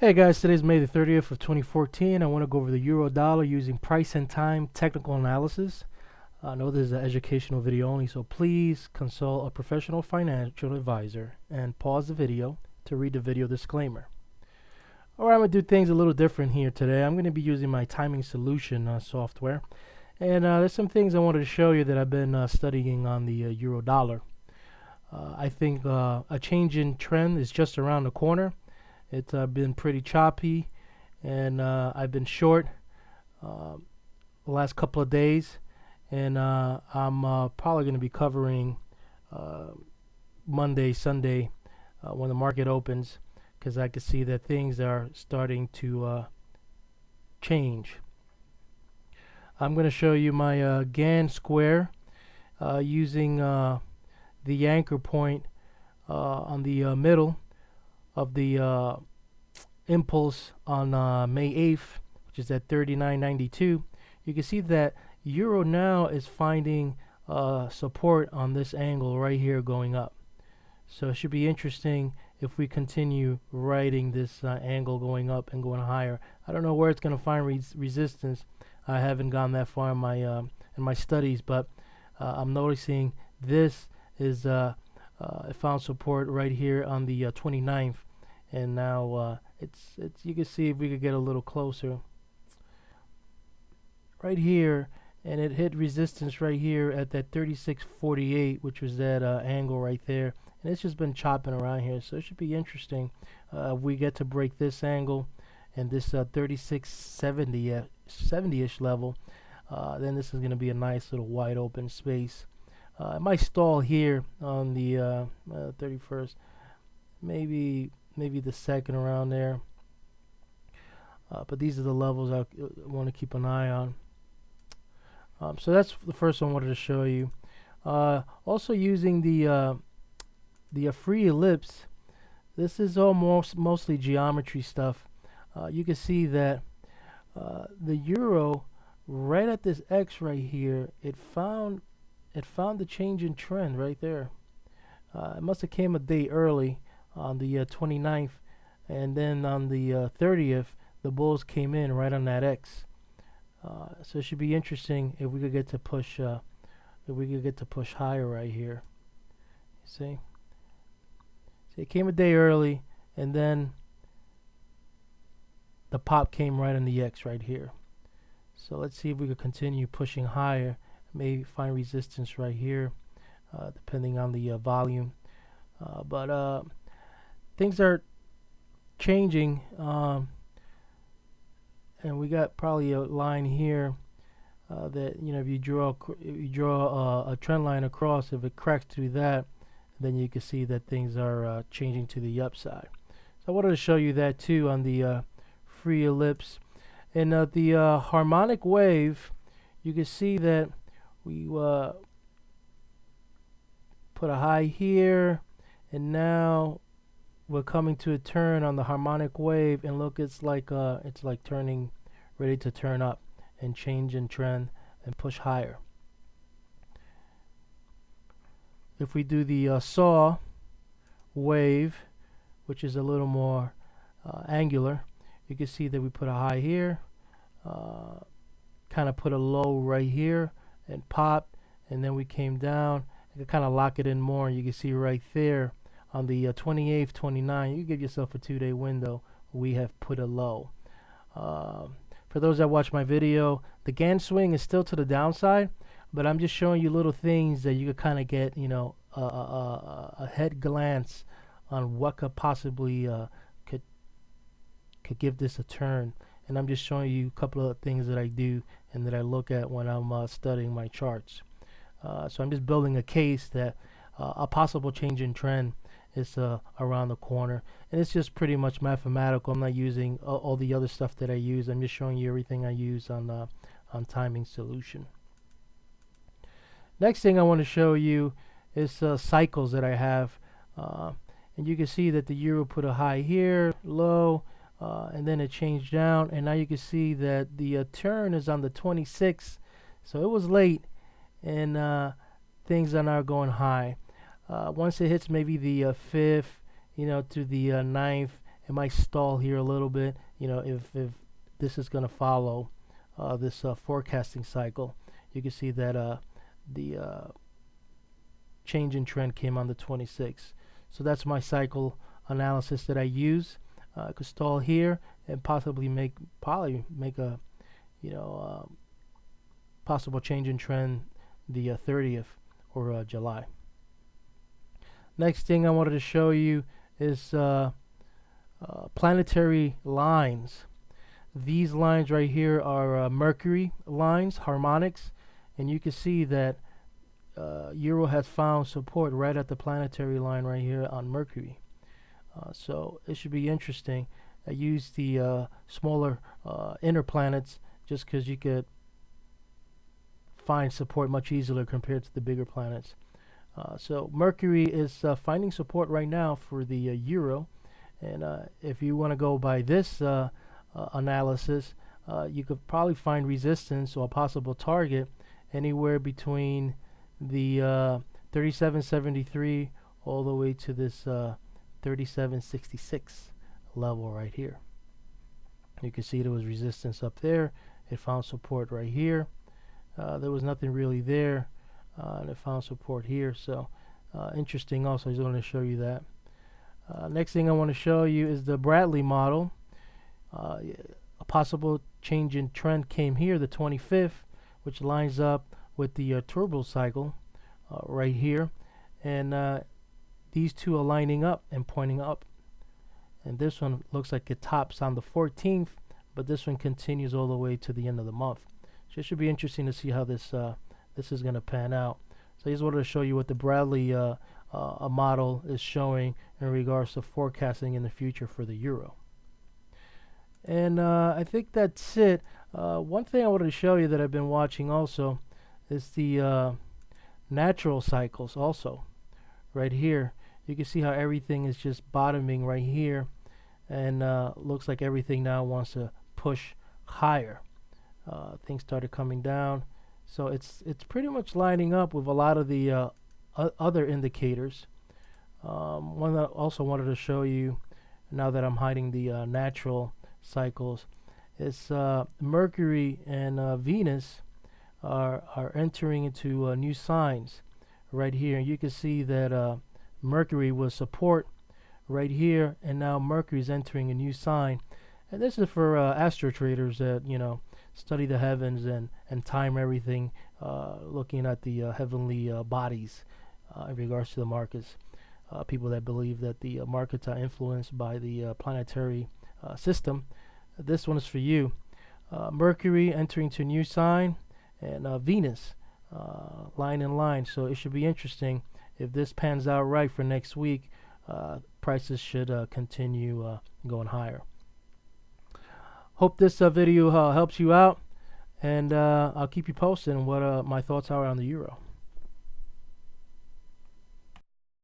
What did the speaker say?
Hey guys, today's May the 30th of 2014. I want to go over the euro dollar using price and time technical analysis. I know this is an educational video only, so please consult a professional financial advisor and pause the video to read the video disclaimer. Alright, I'm going to do things a little different here today. I'm going to be using my timing solution software. And there's some things I wanted to show you that I've been studying on the euro dollar. I think a change in trend is just around the corner. It's been pretty choppy, and I've been short the last couple of days, and I'm probably going to be covering Monday, Sunday when the market opens, because I can see that things are starting to change. I'm going to show you my Gann square using the anchor point on the middle of the impulse on May 8th, which is at 39.92. You can see that euro now is finding support on this angle right here going up. So it should be interesting if we continue riding this angle going up and going higher. I don't know where it's going to find resistance. I haven't gone that far in my studies, but I'm noticing this is it found support right here on the 29th, and now it's you can see if we could get a little closer right here, and it hit resistance right here at that 36.48, which was that angle right there, and it's just been chopping around here. So it should be interesting if we get to break this angle and this 36.70-ish level. Then this is going to be a nice little wide open space. It might stall here on the 31st, maybe the second around there. But these are the levels I want to keep an eye on. So that's the first one I wanted to show you. Also using the free ellipse. This is almost mostly geometry stuff. You can see that the euro right at this X right here, it found the change in trend right there. It must have came a day early on the 29th, and then on the 30th the bulls came in right on that X. So it should be interesting if we could get to push higher right here. See it came a day early, and then the pop came right on the X right here. So let's see if we could continue pushing higher. Maybe find resistance right here, depending on the volume. But things are changing, and we got probably a line here that, you know, if you draw a trend line across, if it cracks through that, then you can see that things are changing to the upside. So I wanted to show you that too on the free ellipse. And the harmonic wave, you can see that we put a high here, and now we're coming to a turn on the harmonic wave, and look, it's like turning, ready to turn up and change in trend and push higher. If we do the saw wave, which is a little more angular, you can see that we put a high here, kind of put a low right here, and popped, and then we came down and kind of lock it in more. You can see right there on the 28th, 29th, you give yourself a 2-day window. We have put a low. For those that watch my video, the Gann swing is still to the downside, but I'm just showing you little things that you could kind of get, you know, a head glance on what could possibly could give this a turn. And I'm just showing you a couple of things that I do and that I look at when I'm studying my charts. So I'm just building a case that a possible change in trend is around the corner, and it's just pretty much mathematical. I'm not using all the other stuff that I use. I'm just showing you everything I use on timing solution. Next thing I want to show you is cycles that I have, and you can see that the euro put a high here, low, and then it changed down, and now you can see that the turn is on the 26th, so it was late, and things are now going high. Once it hits maybe the 5th, you know, to the 9th, it might stall here a little bit, you know, if this is going to follow this forecasting cycle. You can see that the change in trend came on the 26th. So that's my cycle analysis that I use. I could stall here and possibly make a, you know, possible change in trend the 30th or July. Next thing I wanted to show you is planetary lines. These lines right here are Mercury lines, harmonics, and you can see that Euro has found support right at the planetary line right here on Mercury. So it should be interesting. I use the smaller inner planets just because you could find support much easier compared to the bigger planets. So Mercury is finding support right now for the Euro, and if you want to go by this analysis, you could probably find resistance or a possible target anywhere between the 3773 all the way to this 3766 level right here. You can see there was resistance up there. It found support right here. There was nothing really there, and it found support here. So interesting. Also, I just want to show you that. Next thing I want to show you is the Bradley model. A possible change in trend came here, the 25th, which lines up with the turbo cycle right here, and these two are lining up and pointing up. And this one looks like it tops on the 14th, but this one continues all the way to the end of the month. So it should be interesting to see how this is going to pan out. So I just wanted to show you what the Bradley model is showing in regards to forecasting in the future for the Euro. And I think that's it. One thing I wanted to show you that I've been watching also is the natural cycles also. Right here, you can see how everything is just bottoming right here, and looks like everything now wants to push higher. Things started coming down, so it's pretty much lining up with a lot of the other indicators. One that I also wanted to show you, now that I'm hiding the natural cycles, is Mercury and Venus are entering into new signs right here. You can see that Mercury was support right here, and now Mercury is entering a new sign. And this is for astro traders that, you know, study the heavens and time everything, looking at the heavenly bodies in regards to the markets. People that believe that the markets are influenced by the planetary system. This one is for you. Mercury entering to a new sign, and Venus line in line. So it should be interesting. If this pans out right for next week, prices should continue going higher. Hope this video helps you out, and I'll keep you posted on what my thoughts are on the Euro.